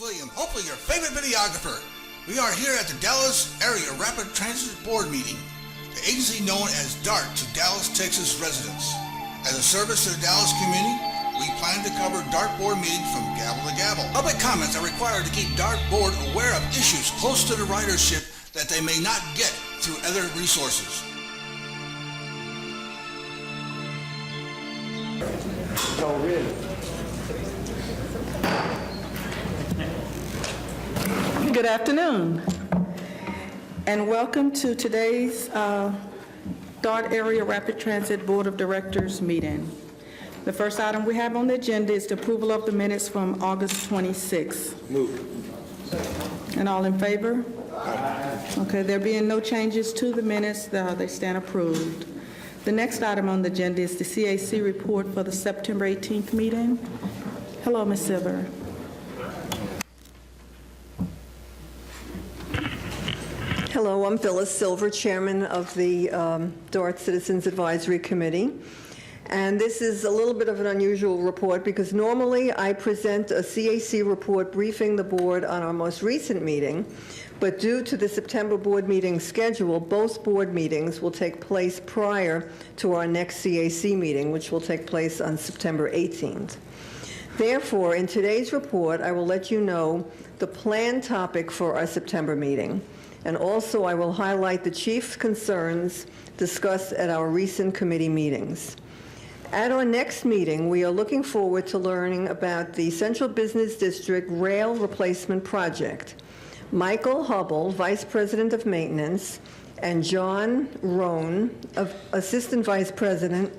William, hopefully your favorite videographer. We are here at the Dallas Area Rapid Transit Board meeting, the agency known as DART to Dallas, Texas residents. As a service to the Dallas community, we plan to cover DART board meetings from gavel to gavel. Public comments are required to keep DART board aware of issues close to the ridership that they may not get through other resources. Good afternoon, and welcome to today's DART Area Rapid Transit Board of Directors meeting. The first item we have on the agenda is the approval of the minutes from August 26th. Move. And all in favor? Aye. Okay, there being no changes to the minutes, they stand approved. The next item on the agenda is the CAC report for the September 18th meeting. Hello, Ms. Silver. Hello, I'm Phyllis Silver, Chairman of the DART Citizens Advisory Committee. And this is a little bit of an unusual report because normally I present a CAC report briefing the board on our most recent meeting, but due to the September board meeting schedule, both board meetings will take place prior to our next CAC meeting, which will take place on September 18th. Therefore, in today's report, I will let you know the planned topic for our September meeting. And also, I will highlight the chief concerns discussed at our recent committee meetings. At our next meeting, we are looking forward to learning about the Central Business District Rail Replacement Project. Michael Hubble, Vice President of Maintenance, and John Roan, Assistant Vice President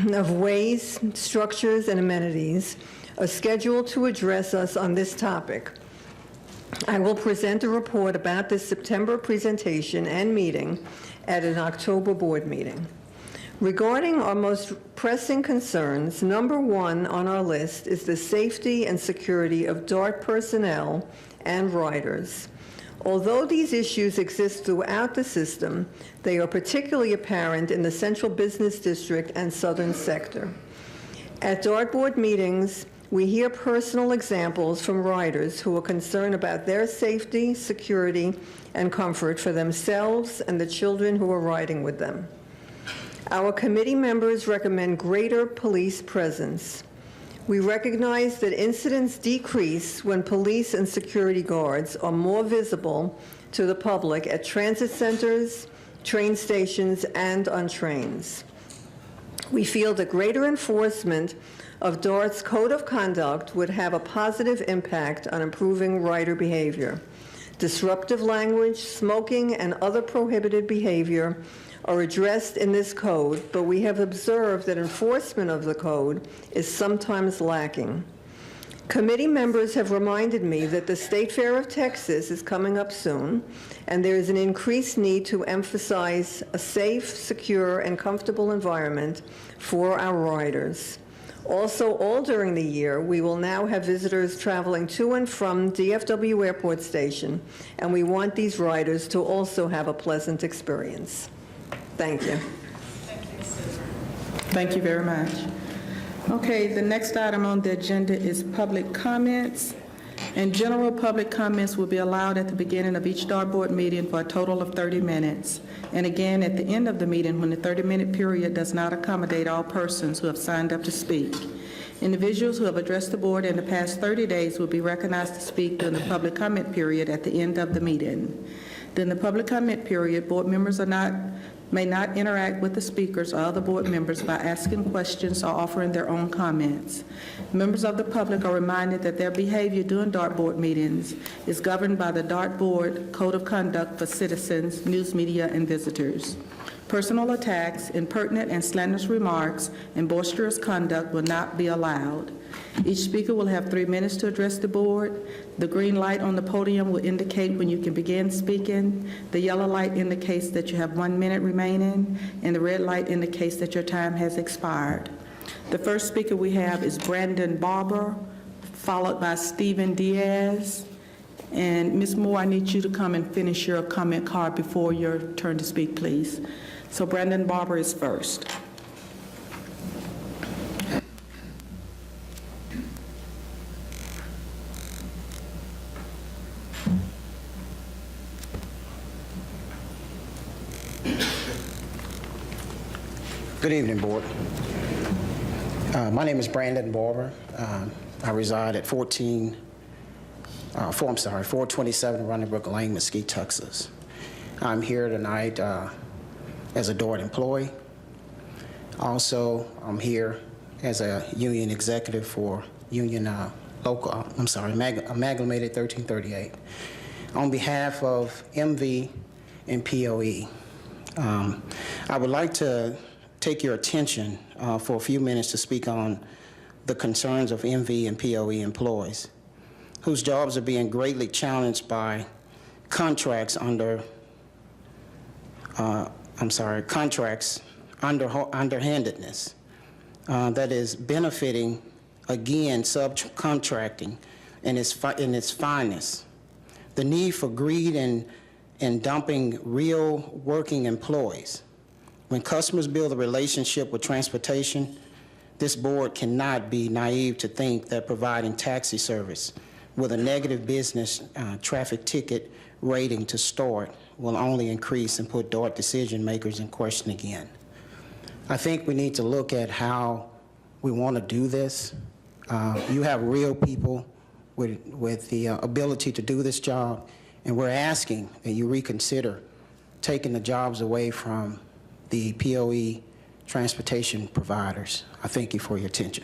of Ways, Structures, and Amenities, are scheduled to address us on this topic. I will present a report about this September presentation and meeting at an October board meeting. Regarding our most pressing concerns, number one on our list is the safety and security of DART personnel and riders. Although these issues exist throughout the system, they are particularly apparent in the Central Business District and Southern sector. At DART board meetings, we hear personal examples from riders who are concerned about their safety, security, and comfort for themselves and the children who are riding with them. Our committee members recommend greater police presence. We recognize that incidents decrease when police and security guards are more visible to the public at transit centers, train stations, and on trains. We feel that greater enforcement of DART's Code of Conduct would have a positive impact on improving rider behavior. Disruptive language, smoking, and other prohibited behavior are addressed in this code, but we have observed that enforcement of the code is sometimes lacking. Committee members have reminded me that the State Fair of Texas is coming up soon, and there is an increased need to emphasize a safe, secure, and comfortable environment for our riders. Also, all during the year, we will now have visitors traveling to and from DFW Airport Station, and we want these riders to also have a pleasant experience. Thank you. Thank you very much. Okay, the next item on the agenda is public comments. And general public comments will be allowed at the beginning of each DART board meeting for a total of 30 minutes. And again, at the end of the meeting, when the 30-minute period does not accommodate all persons who have signed up to speak. Individuals who have addressed the board in the past 30 days will be recognized to speak during the public comment period at the end of the meeting. During the public comment period, board members may not interact with the speakers or other board members by asking questions or offering their own comments. Members of the public are reminded that their behavior during DART board meetings is governed by the DART Board Code of Conduct for citizens, news media, and visitors. Personal attacks, impertinent and slanderous remarks, and boisterous conduct will not be allowed. Each speaker will have 3 minutes to address the board. The green light on the podium will indicate when you can begin speaking. The yellow light indicates that you have 1 minute remaining, and the red light indicates that your time has expired. The first speaker we have is Brandon Barber, followed by Stephen Diaz. And Ms. Moore, I need you to come and finish your comment card before your turn to speak, please. So Brandon Barber is first. Good evening, Board. My name is Brandon Barber. I reside at 427 Running Brook Lane, Mesquite, Texas. I'm here tonight as a DART employee. Also, I'm here as a union executive for Amalgamated 1338. On behalf of MV and POE, I would like to take your attention for a few minutes to speak on the concerns of MV and POE employees whose jobs are being greatly challenged by contracts underhandedness that is benefiting, again, subcontracting in its finest. The need for greed and dumping real working employees. When customers build a relationship with transportation, this board cannot be naive to think that providing taxi service with a negative business traffic ticket rating to start will only increase and put DART decision makers in question again. I think we need to look at how we want to do this. You have real people with the ability to do this job, and we're asking that you reconsider taking the jobs away from the POE transportation providers. I thank you for your attention.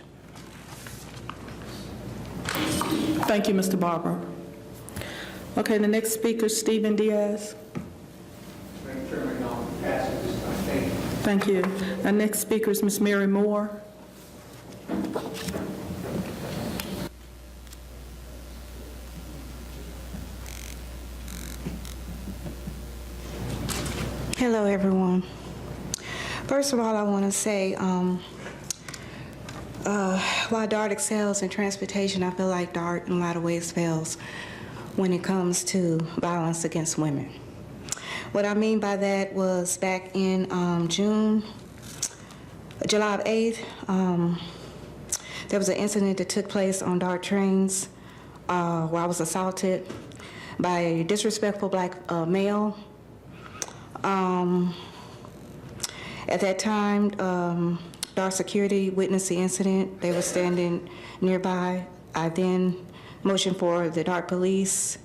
Thank you, Mr. Barber. Okay, the next speaker is Stephen Diaz. Madam Chairman, I'll pass it this time. Thank you. Thank you. Our next speaker is Ms. Mary Moore. Hello, everyone. First of all, I want to say, while DART excels in transportation, I feel like DART in a lot of ways fails when it comes to violence against women. What I mean by that was back in July 8th, there was an incident that took place on DART trains where I was assaulted by a disrespectful black male. At that time, DART security witnessed the incident. They were standing nearby. I then motioned for the DART police,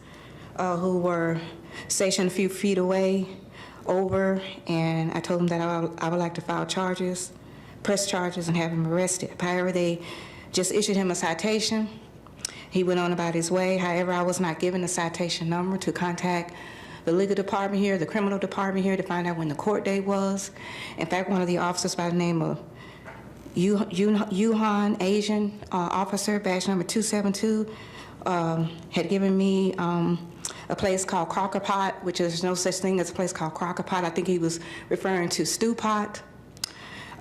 who were stationed a few feet away, over, and I told them that I would like to file charges, press charges, and have him arrested. However, they just issued him a citation. He went on about his way. However, I was not given a citation number to contact the legal department here, the criminal department here, to find out when the court date was. In fact, one of the officers by the name of Yuhan, Asian officer, badge number 272, had given me a place called Crocker Pot, which is no such thing as a place called Crocker Pot. I think he was referring to Stew Pot,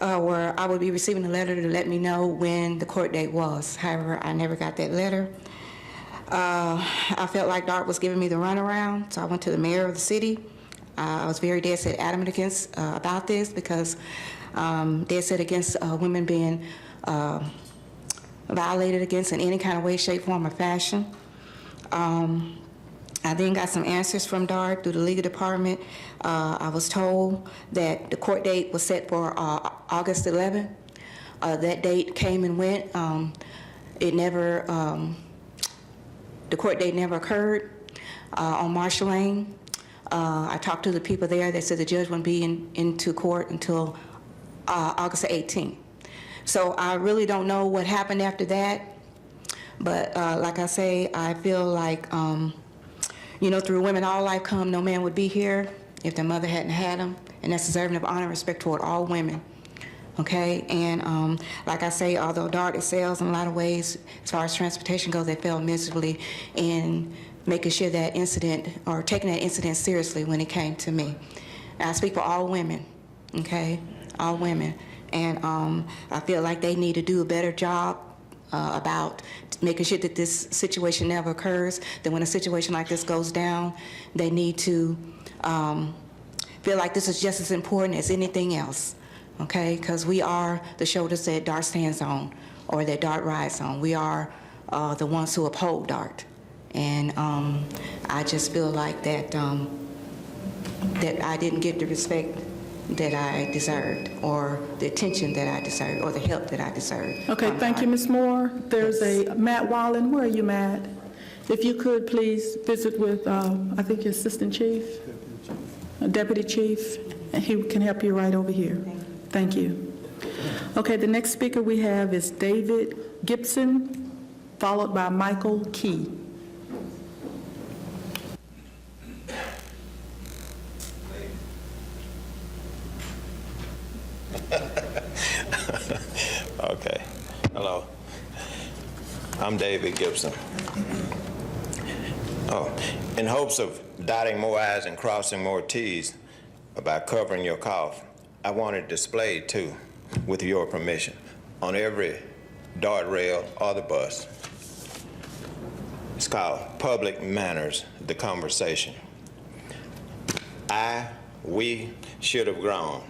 where I would be receiving a letter to let me know when the court date was. However, I never got that letter. I felt like DART was giving me the runaround, so I went to the mayor of the city. I was very dead set adamant against about this because dead set against women being violated against in any kind of way, shape, form, or fashion. I then got some answers from DART through the legal department. I was told that the court date was set for August 11th. That date came and went. The court date never occurred on Marshall Lane. I talked to the people there. They said the judge wouldn't be into court until August 18th. So I really don't know what happened after that. But like I say, I feel like, through women all life come, no man would be here if their mother hadn't had them. And that's deserving of honor and respect toward all women. Okay, and like I say, although DART excels in a lot of ways, as far as transportation goes, they failed miserably in making sure that incident, or taking that incident seriously when it came to me. And I speak for all women, okay, all women. And I feel like they need to do a better job about making sure that this situation never occurs, that when a situation like this goes down, they need to feel like this is just as important as anything else. Okay, because we are the shoulders that DART stands on, or that DART rides on. We are the ones who uphold DART. And I just feel like that that I didn't get the respect that I deserved, or the attention that I deserved, or the help that I deserved. Okay, from thank you, God. Ms. Moore. There's a Matt Wallen. Where are you, Matt? If you could, please visit with, I think, your Assistant Chief, Deputy Chief, and he can help you right over here. Thank you. Okay, the next speaker we have is David Gibson, followed by Michael Key. Okay. Hello. I'm David Gibson. In hopes of dotting more I's and crossing more T's about covering your cough, I want it displayed too, with your permission, on every dart rail or the bus. It's called Public Manners, the Conversation. We should have grown.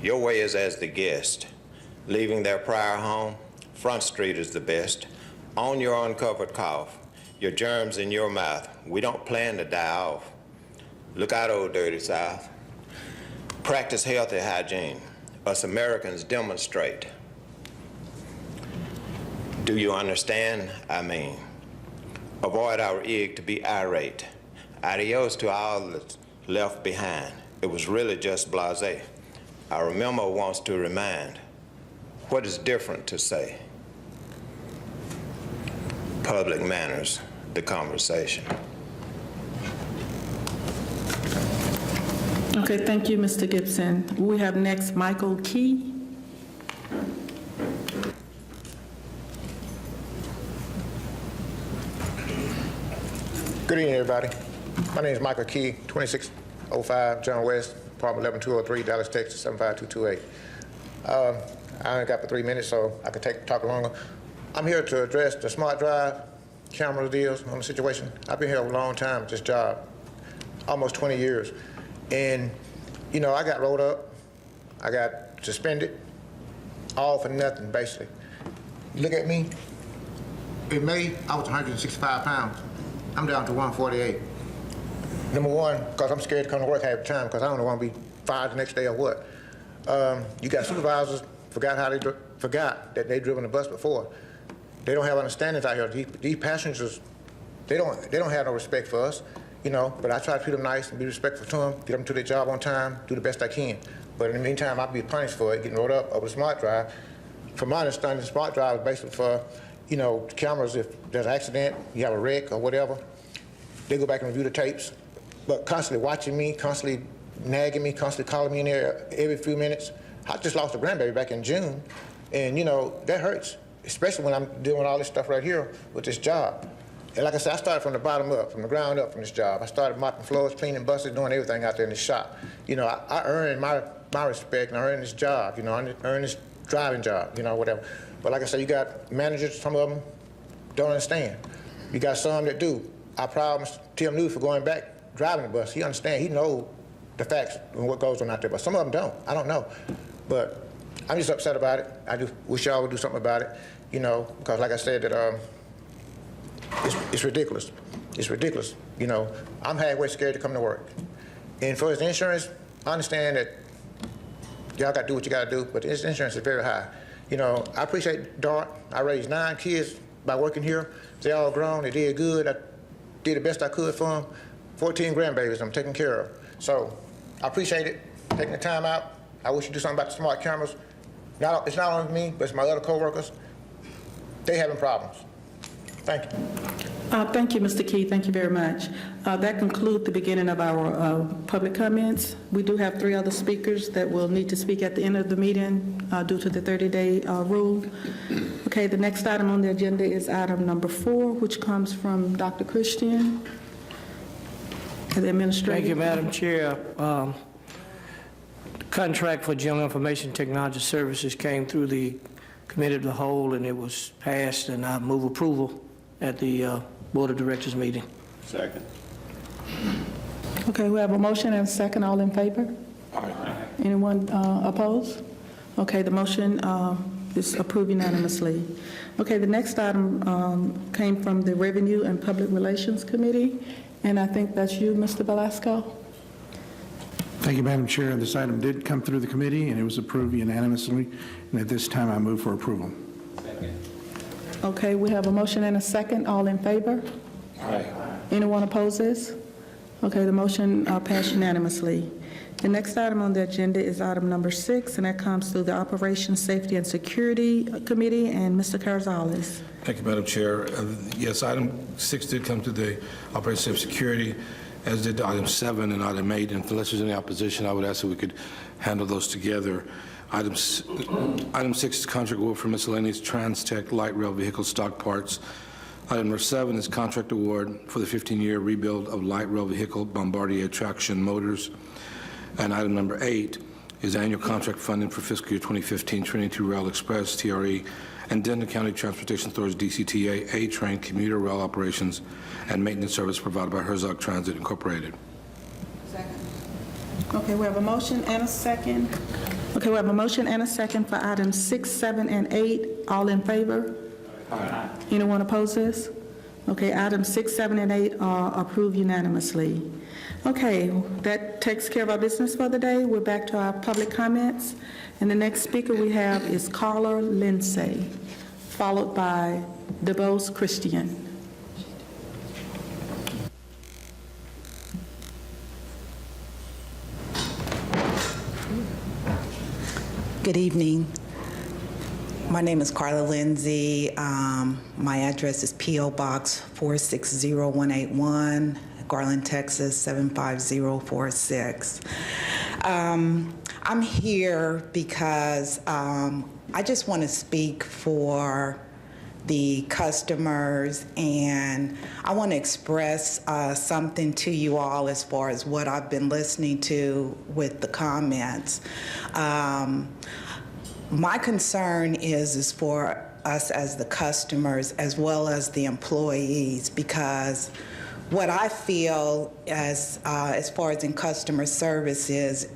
Your way is as the guest, leaving their prior home. Front Street is the best. On your uncovered cough, your germs in your mouth. We don't plan to die off. Look out, old dirty South. Practice healthy hygiene. Us Americans demonstrate. Do you understand? I mean, avoid our egg to be irate. Adios to all that's left behind. It was really just blasé. Our memo wants to remind what is different to say. Public manners, the conversation. Okay, thank you, Mr. Gibson. We have next Michael Key. Good evening, everybody. My name is Michael Key, 2605 John West, apartment 11203, Dallas, Texas, 75228. I only got for 3 minutes, so I could talk longer. I'm here to address the smart drive camera deals on the situation. I've been here a long time at this job, almost 20 years. And, you know, I got rolled up, I got suspended, all for nothing, basically. Look at me. In May, I was 165 pounds. I'm down to 148. Number one, because I'm scared to come to work half the time because I don't want to be fired the next day or what. You got supervisors forgot that they driven the bus before. They don't have understandings out here. These passengers, they don't have no respect for us, you know. But I try to treat them nice and be respectful to them, get them to their job on time, do the best I can. But in the meantime, I'll be punished for it, getting rolled up over the smart drive. From my understanding, the smart drive is basically for, you know, cameras. If there's an accident, you have a wreck or whatever, they go back and review the tapes. But constantly watching me, constantly nagging me, constantly calling me in there every few minutes. I just lost a grandbaby back in June, and you know, that hurts, especially when I'm doing all this stuff right here with this job. And like I said, I started from the bottom up, from the ground up from this job. I started mopping floors, cleaning buses, doing everything out there in the shop. You know, I earned my respect, and I earned this job, you know, I earned this driving job, you know, whatever. But like I said, you got managers, some of them don't understand. You got some that do. I proud Mr. Tim New for going back, driving the bus. He understands, he knows the facts and what goes on out there, but some of them don't. I don't know. But I'm just upset about it. I just wish y'all would do something about it, you know, because like I said, that it's ridiculous. It's ridiculous. You know, I'm halfway scared to come to work. And for his insurance, I understand that y'all got to do what you got to do, but his insurance is very high. You know, I appreciate DART. I raised 9 kids by working here. They all grown. They did good. I did the best I could for them. 14 grandbabies I'm taking care of. So I appreciate it, taking the time out. I wish you'd do something about the smart cameras. It's not only me, but it's my other coworkers. They having problems. Thank you. Thank you, Mr. Key. Thank you very much. That concludes the beginning of our public comments. We do have 3 other speakers that will need to speak at the end of the meeting due to the 30-day rule. Okay, the next item on the agenda is item number 4, which comes from Dr. Christian, the administrator. Thank you, Madam Chair. The contract for General Information Technology Services came through the Committee of the Whole, and it was passed, and I move approval at the Board of Directors meeting. Second. Okay, we have a motion and a second. All in favor? Aye. Anyone opposed? Okay, the motion is approved unanimously. Okay, the next item came from the Revenue and Public Relations Committee, and I think that's you, Mr. Velasco. Thank you, Madam Chair. This item did come through the committee, and it was approved unanimously. And at this time, I move for approval. Okay, we have a motion and a second. All in favor? Aye. Anyone opposes? Okay, the motion passed unanimously. The next item on the agenda is item number 6, and that comes through the Operations, Safety, and Security Committee, and Mr. Carzales. Thank you, Madam Chair. Yes, item 6 did come to the Operations, Safety, and Security, as did item 7 and item 8. And unless there's any opposition, I would ask that we could handle those together. Item 6 is contract award for miscellaneous Trans-Tech light rail vehicle stock parts. Item number 7 is contract award for the 15-year rebuild of light rail vehicle Bombardier traction motors. And item number 8 is annual contract funding for fiscal year 2015 Trinity Rail Express, TRE, and Denton County Transportation Authority's DCTA A-Train commuter rail operations and maintenance service provided by Herzog Transit Incorporated. Okay, we have a motion and a second. Okay, we have a motion and a second for items 6, 7, and 8. All in favor? Aye. Anyone opposes? Okay, items 6, 7, and 8 are approved unanimously. Okay, that takes care of our business for the day. We're back to our public comments. And the next speaker we have is Carla Lindsay, followed by DeBose Christian. Good evening. My name is Carla Lindsay. My address is P.O. Box 460181, Garland, Texas 75046. I'm here because I just want to speak for the customers, and I want to express something to you all as far as what I've been listening to with the comments. My concern is for us as the customers as well as the employees, because what I feel as far as in customer service is,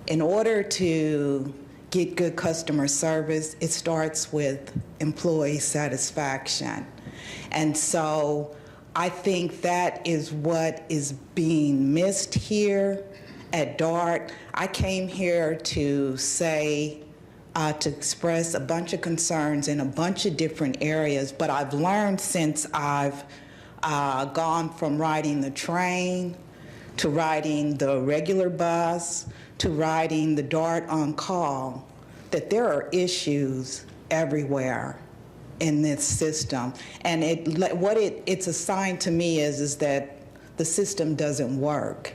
in order to get good customer service, it starts with employee satisfaction. And so I think that is what is being missed here at DART. I came here to say, to express a bunch of concerns in a bunch of different areas, but I've learned since I've gone from riding the train to riding the regular bus to riding the DART on call, that there are issues everywhere in this system. And it's a sign to me is that the system doesn't work.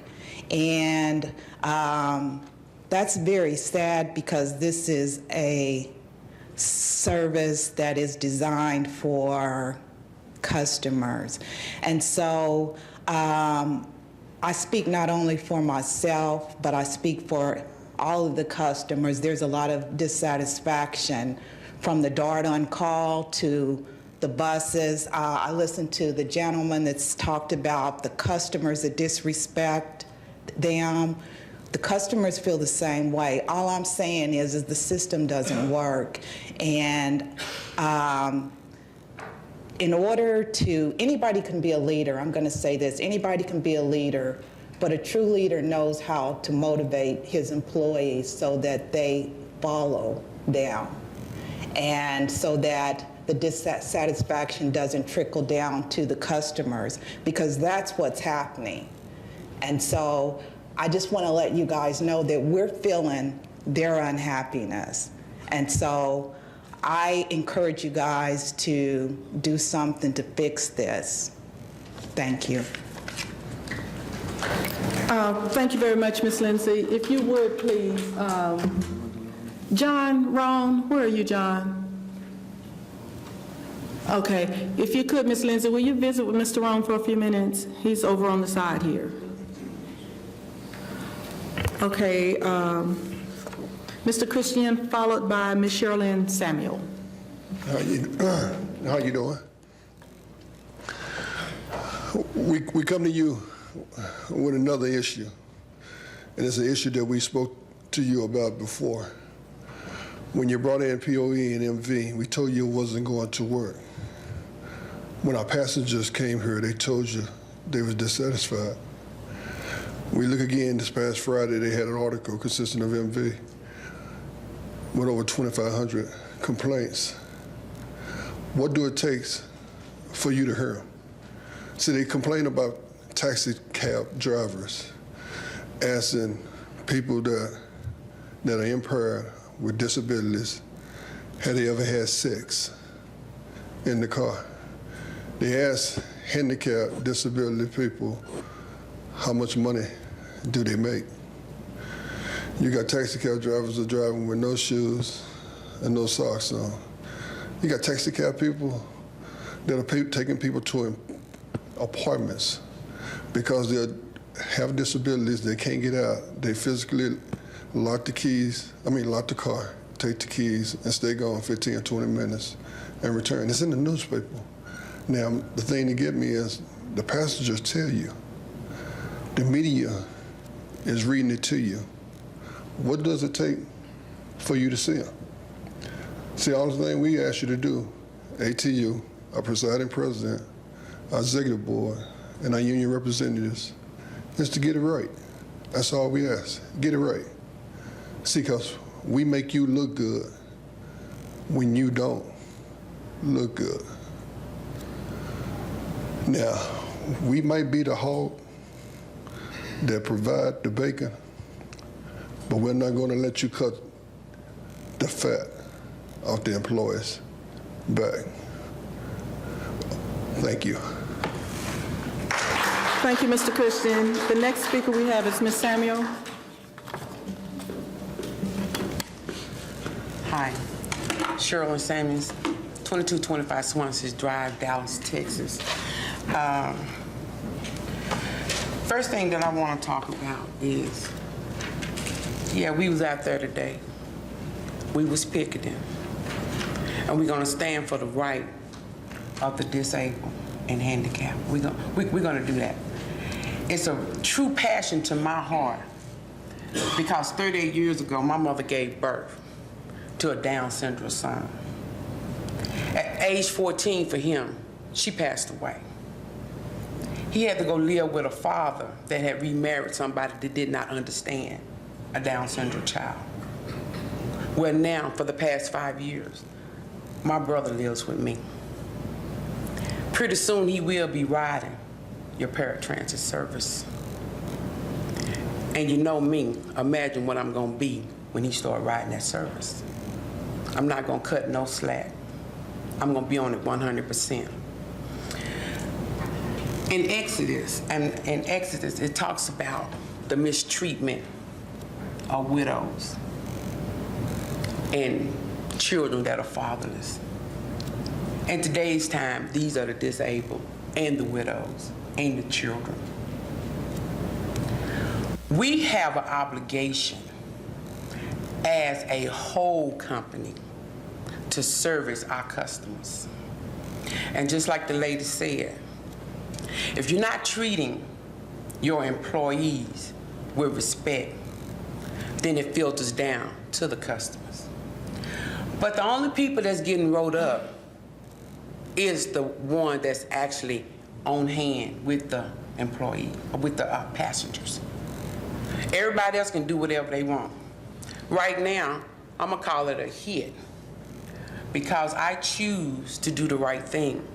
And that's very sad, because this is a service that is designed for customers. And so I speak not only for myself, but I speak for all of the customers. There's a lot of dissatisfaction from the DART on call to the buses. I listened to the gentleman that's talked about the customers that disrespect them. The customers feel the same way. All I'm saying is the system doesn't work. And in order to, anybody can be a leader. I'm going to say this, anybody can be a leader, but a true leader knows how to motivate his employees so that they follow them, and so that the dissatisfaction doesn't trickle down to the customers, because that's what's happening. And so I just want to let you guys know that we're feeling their unhappiness. And so I encourage you guys to do something to fix this. Thank you. Thank you very much, Ms. Lindsay. If you would, please, John Rohn, where are you, John? Okay, if you could, Ms. Lindsay, will you visit with Mr. Rohn for a few minutes? He's over on the side here. Okay, Mr. Christian, followed by Ms. Sherilyn Samuel. How you doing? We come to you with another issue, and it's an issue that we spoke to you about before. When you brought in POE and MV, we told you it wasn't going to work. When our passengers came here, they told you they were dissatisfied. We look again this past Friday, they had an article consisting of MV with over 2,500 complaints. What do it take for you to hear them? See, they complain about taxi cab drivers, asking people that are impaired with disabilities, have they ever had sex in the car? They ask handicapped, disability people, how much money do they make? You got taxi cab drivers that are driving with no shoes and no socks on. You got taxi cab people that are taking people to apartments because they have disabilities, they can't get out. They physically lock the car, take the keys, and stay gone 15 or 20 minutes and return. It's in the newspaper. Now, the thing to get me is the passengers tell you. The media is reading it to you. What does it take for you to see them? See, all the thing we ask you to do, ATU, our presiding president, our executive board, and our union representatives, is to get it right. That's all we ask. Get it right. See, because we make you look good when you don't look good. Now, we might be the hog that provide the bacon, but we're not going to let you cut the fat off the employees' back. Thank you. Thank you, Mr. Christian. The next speaker we have is Ms. Samuel. Hi, Sherilyn Samuels, 2225 Swansea Drive, Dallas, Texas. First thing that I want to talk about is, yeah, we was out there today. We was picketing. And we're going to stand for the right of the disabled and handicapped. We're going to do that. It's a true passion to my heart because 38 years ago, my mother gave birth to a Down syndrome son. At age 14 for him, she passed away. He had to go live with a father that had remarried somebody that did not understand a Down syndrome child. Well, now, for the past 5 years, my brother lives with me. Pretty soon, he will be riding your paratransit service. And you know me, imagine what I'm gonna be when he start riding that service. I'm not gonna cut no slack. I'm gonna be on it 100%. In Exodus, it talks about the mistreatment of widows and children that are fatherless. In today's time, these are the disabled and the widows and the children. We have an obligation as a whole company to service our customers. And just like the lady said, if you're not treating your employees with respect, then it filters down to the customers. But the only people that's getting rolled up is the one that's actually on hand with the employee, or with the passengers. Everybody else can do whatever they want. Right now, I'm gonna call it a hit because I choose to do the right thing.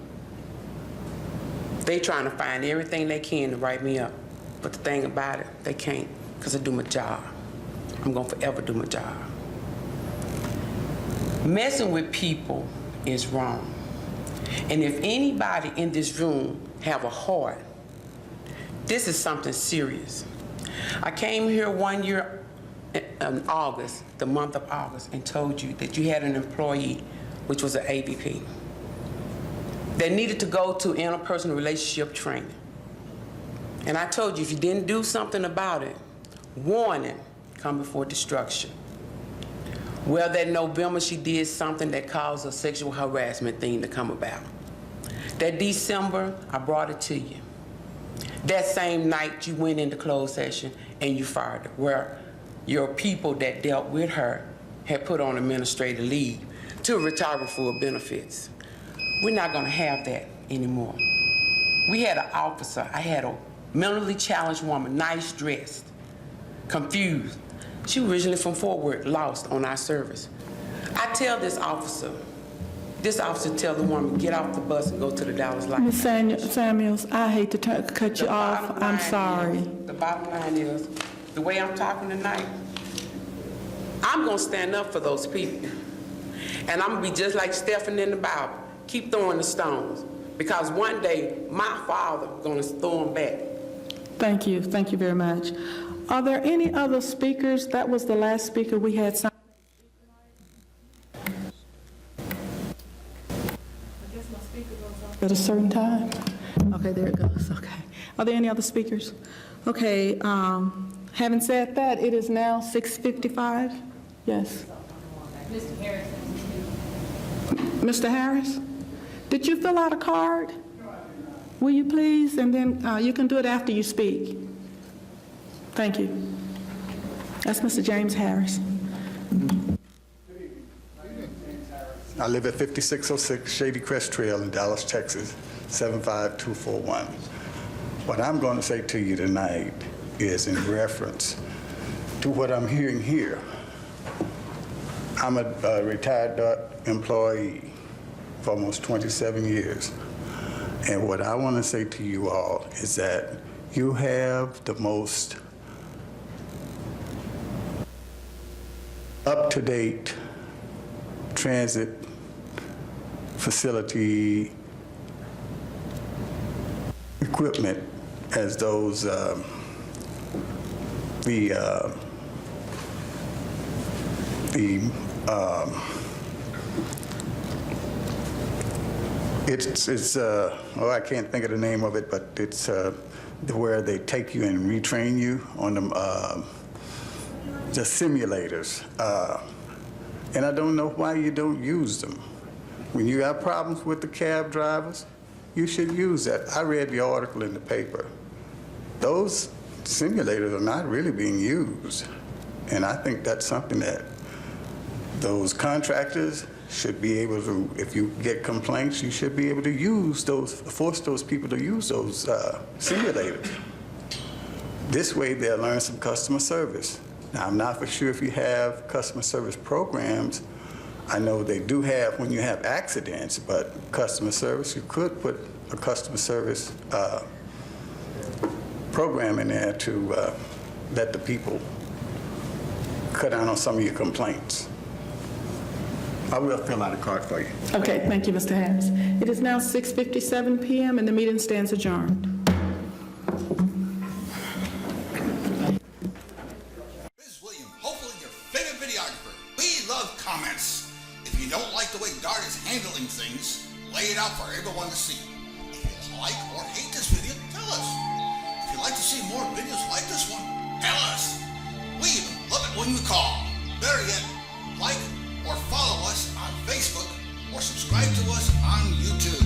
They trying to find everything they can to write me up. But the thing about it, they can't because I do my job. I'm gonna forever do my job. Messing with people is wrong. And if anybody in this room have a heart, this is something serious. I came here one year in August, the month of August, and told you that you had an employee, which was an AVP, that needed to go to interpersonal relationship training. And I told you if you didn't do something about it, warning come before destruction. Well, that November she did something that caused a sexual harassment thing to come about. That December, I brought it to you. That same night you went into closed session and you fired her, where your people that dealt with her had put on administrative leave to retire for benefits. We're not gonna have that anymore. We had an officer, I had a mentally challenged woman, nice dressed, confused. She was originally from Fort Worth, lost on our service. I tell this officer tell the woman, get off the bus and go to the Dallas line. Ms. Samuels, I hate to cut you off. I'm sorry. The bottom line is, the way I'm talking tonight, I'm gonna stand up for those people. And I'm gonna be just like Stephen in the Bible, keep throwing the stones. Because one day, my Father gonna throw them back. Thank you very much. Are there any other speakers? That was the last speaker we had. At a certain time? Okay, there it goes, okay. Are there any other speakers? Okay, having said that, it is now 6:55. Yes. Mr. Harris. Mr. Harris, did you fill out a card? Will you please? And then you can do it after you speak. Thank you. That's Mr. James Harris. I live at 5606 Shady Crest Trail in Dallas, Texas, 75241. What I'm going to say to you tonight is in reference to what I'm hearing here. I'm a retired DART employee for almost 27 years. And what I want to say to you all is that you have the most up-to-date transit facility equipment as those I can't think of the name of it, but it's where they take you and retrain you on the simulators. And I don't know why you don't use them. When you have problems with the cab drivers, you should use that. I read the article in the paper. Those simulators are not really being used. And I think that's something that those contractors should be able to, if you get complaints, you should be able to use those, force those people to use those simulators. This way they'll learn some customer service. Now, I'm not for sure if you have customer service programs. I know they do have when you have accidents, but customer service, you could put a customer service program in there to let the people cut down on some of your complaints. I will fill out a card for you. Okay, thank you, Mr. Harris. It is now 6:57 p.m. and the meeting stands adjourned. Ms. William, hopefully your favorite videographer. We love comments. If you don't like the way DART is handling things, lay it out for everyone to see. If you like or hate this video, tell us. If you'd like to see more videos like this one, tell us. We even love it when you call. Better yet, like or follow us on Facebook or subscribe to us on YouTube.